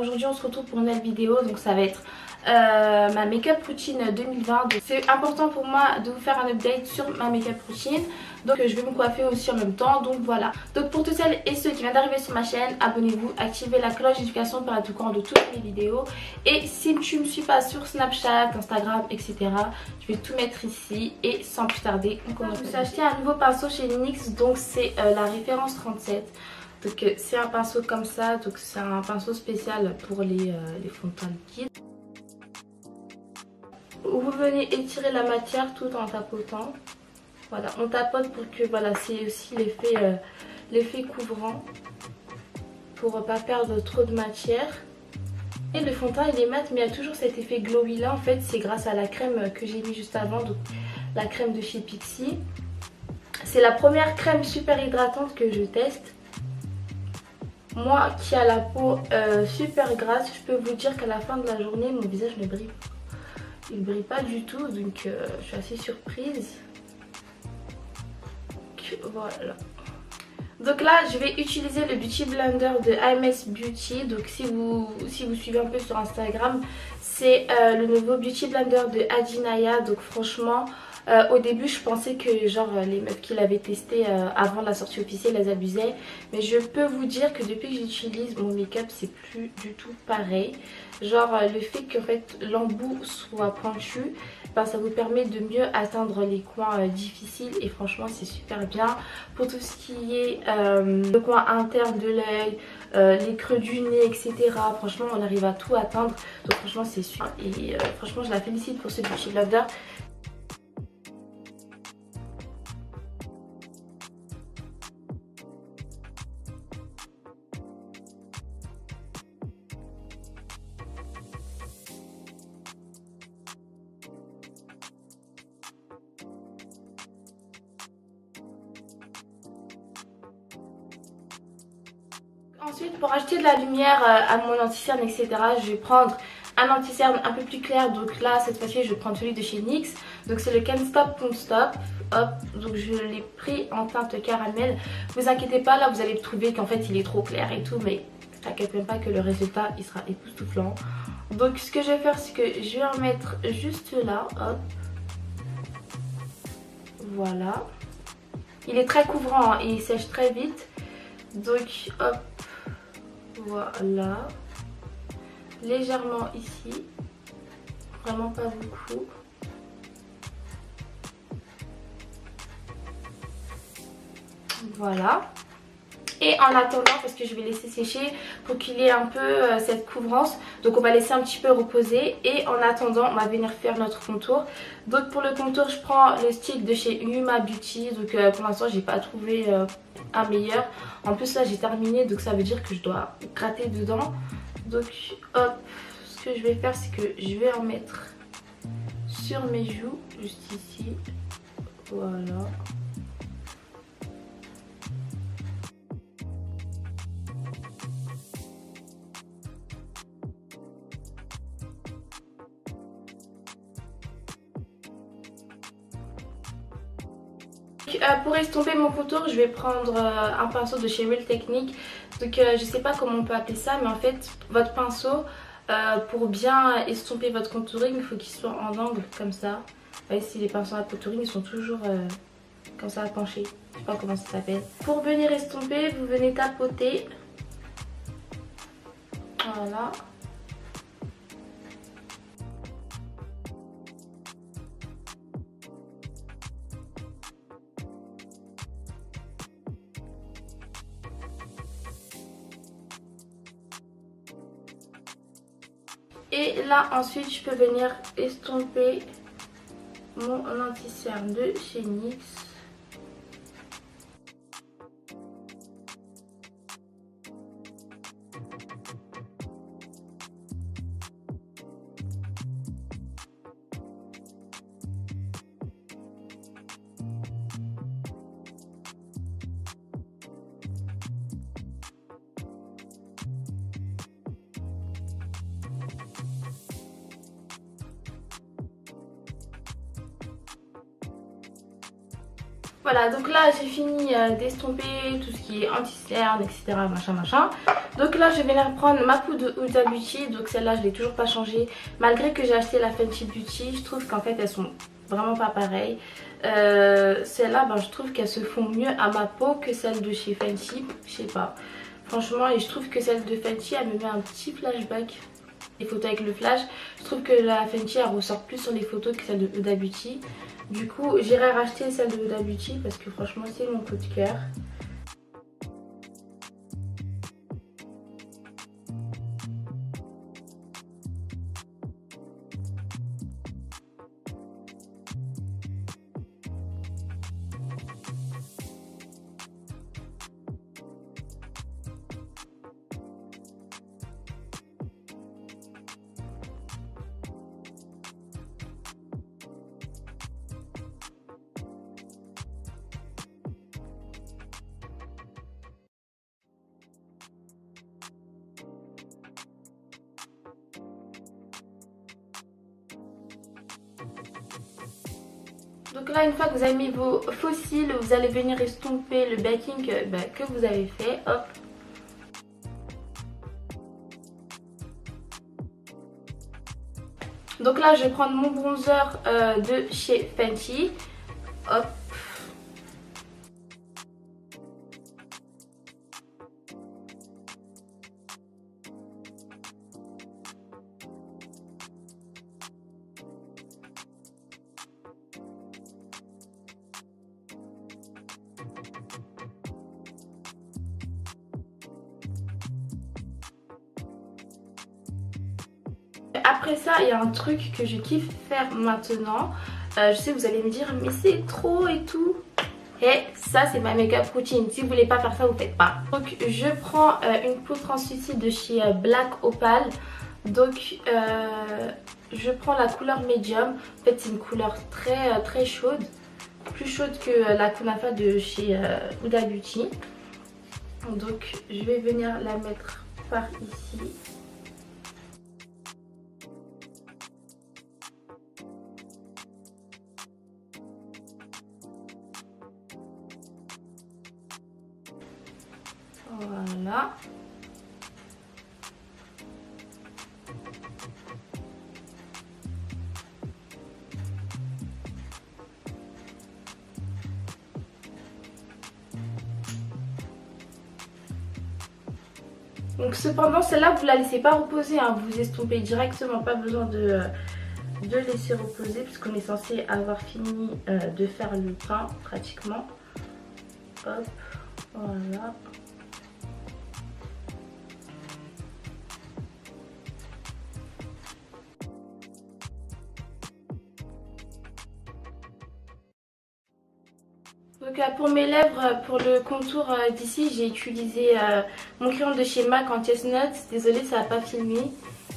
aujourd'hui on se retrouve pour une nouvelle vidéo, donc ça va être ma make-up routine 2020. C'est important pour moi de vous faire un update sur ma make-up routine. Donc je vais me coiffer aussi en même temps, donc voilà. Donc pour toutes celles et ceux qui viennent d'arriver sur ma chaîne, abonnez-vous, activez la cloche de notification pour être au courant de toutes mes vidéos. Et si tu ne me suis pas sur Snapchat, Instagram, etc., je vais tout mettre ici. Et sans plus tarder, on commence. Je me suis acheté un nouveau pinceau chez NYX, donc c'est la référence 37. Donc c'est un pinceau comme ça, donc c'est un pinceau spécial pour les fonds de teint liquides. Vous venez étirer la matière tout en tapotant. Voilà, on tapote pour que, voilà, c'est aussi l'effet couvrant pour pas perdre trop de matière. Et le fond de teint il est mat, mais il y a toujours cet effet glowy là. En fait, c'est grâce à la crème que j'ai mis juste avant, donc la crème de chez Pixi. C'est la première crème super hydratante que je teste. Moi qui a la peau super grasse, je peux vous dire qu'à la fin de la journée, mon visage ne brille pas. Il ne brille pas du tout, donc je suis assez surprise. Voilà. Donc là, je vais utiliser le Beauty Blender de AMS Beauty. Donc si vous suivez un peu sur Instagram, c'est le nouveau Beauty Blender de Adinaya. Donc franchement, au début je pensais que genre les meufs qui l'avaient testé avant la sortie officielle elles abusaient. Mais je peux vous dire que depuis que j'utilise mon make-up, c'est plus du tout pareil. Genre le fait qu'en fait l'embout soit pointu, ben, ça vous permet de mieux atteindre les coins difficiles et franchement c'est super bien. Pour tout ce qui est le coin interne de l'œil, les creux du nez, etc. Franchement on arrive à tout atteindre, donc franchement c'est super. Et franchement je la félicite pour ce Beauty Blender. Ensuite, pour ajouter de la lumière à mon anti-cerne, etc., je vais prendre un anti-cerne un peu plus clair. Donc là, cette fois-ci, je vais prendre celui de chez NYX. Donc c'est le Can't Stop Won't Stop. Hop, donc je l'ai pris en teinte caramel. Vous inquiétez pas, là vous allez trouver qu'en fait il est trop clair et tout, mais t'inquiète même pas que le résultat il sera époustouflant. Donc ce que je vais faire, c'est que je vais en mettre juste là. Hop, voilà. Il est très couvrant et il sèche très vite. Donc hop. Voilà, légèrement ici, vraiment pas beaucoup. Voilà. Et en attendant, parce que je vais laisser sécher pour qu'il ait un peu cette couvrance, donc on va laisser un petit peu reposer. Et en attendant, on va venir faire notre contour. Donc pour le contour, je prends le stick de chez Yuma Beauty. Donc pour l'instant, j'ai pas trouvé un meilleur. En plus là, j'ai terminé, donc ça veut dire que je dois gratter dedans. Donc hop, ce que je vais faire, c'est que je vais en mettre sur mes joues, juste ici. Voilà. Pour estomper mon contour, je vais prendre un pinceau de chez Real Technique. Donc je sais pas comment on peut appeler ça, mais en fait votre pinceau, pour bien estomper votre contouring, il faut qu'il soit en angle comme ça. Vous voyez, si les pinceaux à contouring ils sont toujours comme ça penchés, je sais pas comment ça s'appelle. Pour venir estomper, vous venez tapoter. Voilà. Et là ensuite je peux venir estomper mon anti-cerne de chez NYX. Voilà, donc là j'ai fini d'estomper tout ce qui est anti-cerne, etc. machin machin. Donc là je vais venir prendre ma poudre de Huda Beauty. Donc celle-là je l'ai toujours pas changée. Malgré que j'ai acheté la Fenty Beauty, je trouve qu'en fait elles sont vraiment pas pareilles. Celles-là ben, je trouve qu'elles se font mieux à ma peau que celles de chez Fenty. Je sais pas. Franchement, et je trouve que celle de Fenty elle me met un petit flashback. Les photos avec le flash, je trouve que la Fenty elle ressort plus sur les photos que celle de Huda Beauty. Du coup j'irai racheter celle de Huda Beauty parce que franchement c'est mon coup de cœur. Donc là une fois que vous avez mis vos faux cils, vous allez venir estomper le backing que vous avez fait. Hop. Donc là je vais prendre mon bronzer de chez Fenty. Hop. Après ça, il y a un truc que je kiffe faire maintenant. Je sais, vous allez me dire, mais c'est trop et tout. Et ça, c'est ma make-up routine. Si vous voulez pas faire ça, vous faites pas. Donc, je prends une poudre translucide de chez Black Opal. Donc, je prends la couleur médium. En fait, c'est une couleur très chaude. Plus chaude que la Kunafa de chez Huda Beauty. Donc, je vais venir la mettre par ici. Voilà. Donc cependant celle-là vous la laissez pas reposer, hein. Vous estompez directement, pas besoin de laisser reposer puisqu'on est censé avoir fini de faire le teint pratiquement. Hop, voilà. Donc pour mes lèvres, pour le contour d'ici, j'ai utilisé mon crayon de chez MAC en Chestnut. Désolée, ça n'a pas filmé.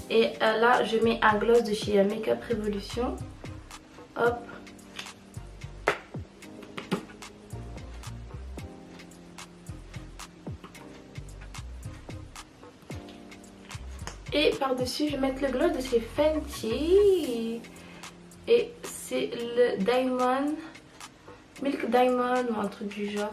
Et là, je mets un gloss de chez Makeup Revolution. Hop. Et par-dessus, je vais mettre le gloss de chez Fenty. Et c'est le Diamond... Milk Diamond ou un truc du genre.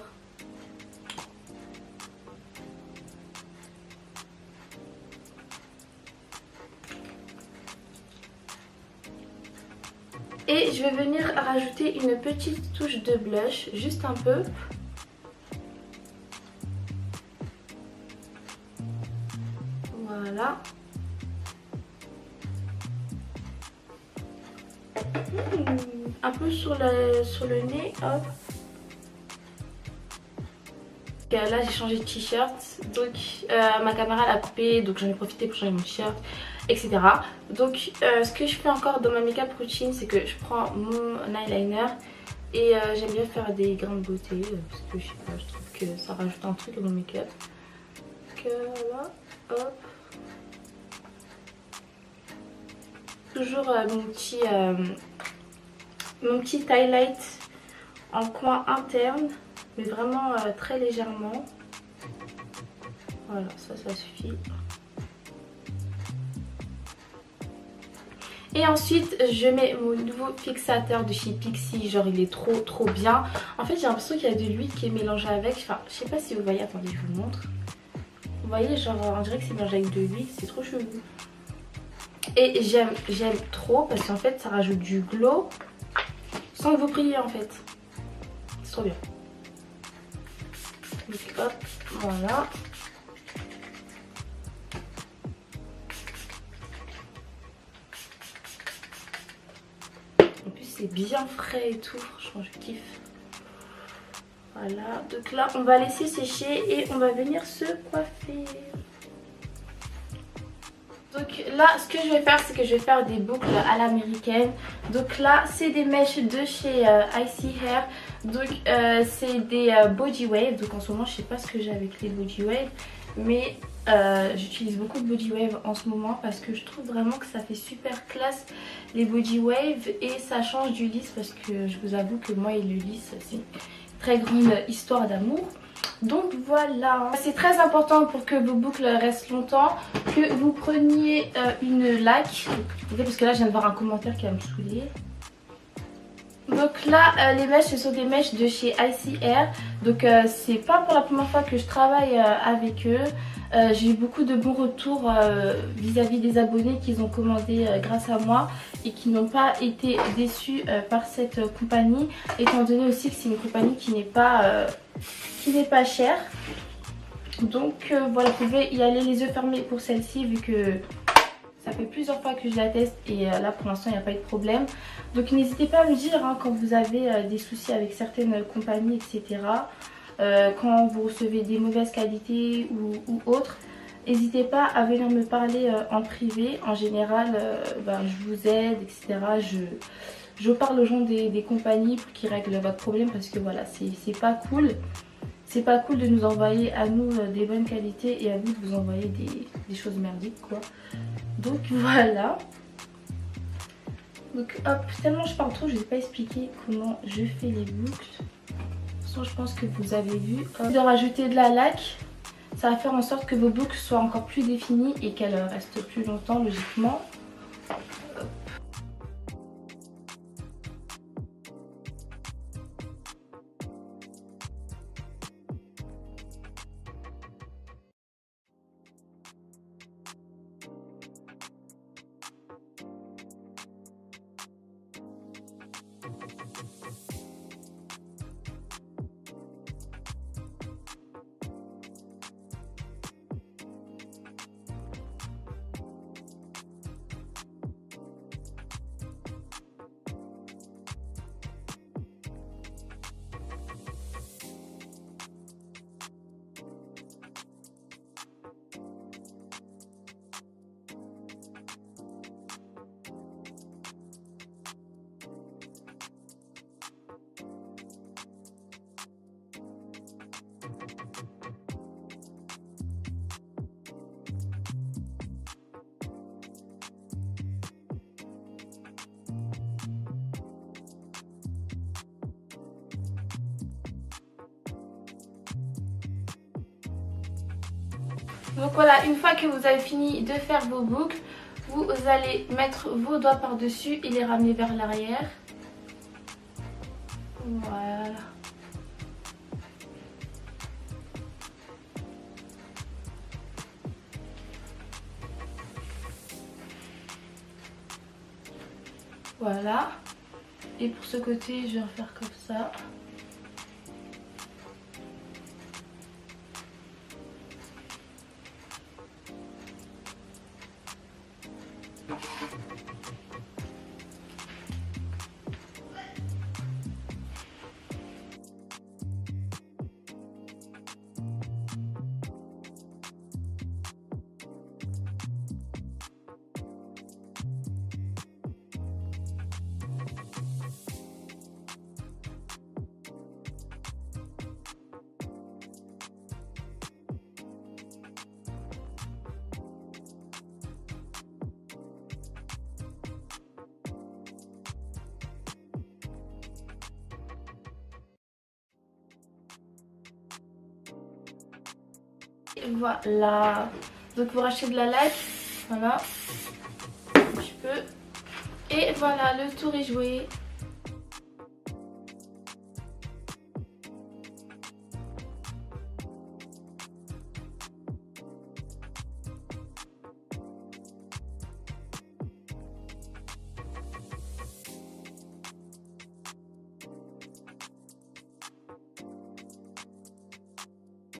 Et je vais venir rajouter une petite touche de blush, juste un peu. Voilà. Un peu sur le nez, hop. Là j'ai changé de t-shirt, donc ma caméra l'a coupé, donc j'en ai profité pour changer mon t-shirt, etc. Donc ce que je fais encore dans ma make-up routine, c'est que je prends mon eyeliner et j'aime bien faire des grains de beauté parce que je sais pas, je trouve que ça rajoute un truc à mon make-up. Donc voilà, hop. Toujours mon petit highlight en coin interne, mais vraiment très légèrement. Voilà, ça suffit. Et ensuite je mets mon nouveau fixateur de chez Pixi, genre il est trop bien. En fait j'ai l'impression qu'il y a de l'huile qui est mélangée avec, enfin je sais pas si vous voyez, attendez je vous montre. Vous voyez, genre on dirait que c'est mélangé avec de l'huile, c'est trop chelou. Et j'aime trop parce qu'en fait ça rajoute du glow sans que vous priez en fait. C'est trop bien. Donc hop, voilà. En plus c'est bien frais et tout, franchement je kiffe. Voilà, donc là on va laisser sécher et on va venir se coiffer. Donc là ce que je vais faire c'est que je vais faire des boucles à l'américaine. Donc là c'est des mèches de chez Icy Hair. Donc c'est des body wave. Donc en ce moment je sais pas ce que j'ai avec les body wave, mais j'utilise beaucoup de body wave en ce moment parce que je trouve vraiment que ça fait super classe les body wave et ça change du lisse, parce que je vous avoue que moi et le lisse c'est une très grande histoire d'amour. Donc voilà, c'est très important pour que vos boucles restent longtemps que vous preniez une laque. Parce que là je viens de voir un commentaire qui va me saouler. Donc là les mèches, ce sont des mèches de chez Icy Hair. Donc c'est pas pour la première fois que je travaille avec eux. J'ai eu beaucoup de bons retours vis-à-vis des abonnés qu'ils ont commandé grâce à moi et qui n'ont pas été déçus par cette compagnie, étant donné aussi que c'est une compagnie qui n'est pas chère. Donc voilà, vous pouvez y aller les yeux fermés pour celle-ci vu que ça fait plusieurs fois que je la teste et là pour l'instant il n'y a pas eu de problème. Donc n'hésitez pas à me dire quand vous avez des soucis avec certaines compagnies, etc. Quand vous recevez des mauvaises qualités ou autres, n'hésitez pas à venir me parler en privé. En général je vous aide, etc. Je parle aux gens des compagnies pour qu'ils règlent votre problème, parce que voilà, c'est pas cool. C'est pas cool de nous envoyer à nous des bonnes qualités et à vous de vous envoyer des choses merdiques quoi. Donc voilà. Donc hop, tellement je parle trop, je ne vais pas expliquer comment je fais les boucles. De toute façon je pense que vous avez vu. De rajouter de la laque, ça va faire en sorte que vos boucles soient encore plus définies et qu'elles restent plus longtemps logiquement. Donc voilà, une fois que vous avez fini de faire vos boucles, vous allez mettre vos doigts par dessus et les ramener vers l'arrière. Voilà. Voilà. Et pour ce côté, je vais refaire comme ça. Voilà. Donc vous rachetez de la laque. Voilà. Un petit peu. Et voilà, le tour est joué.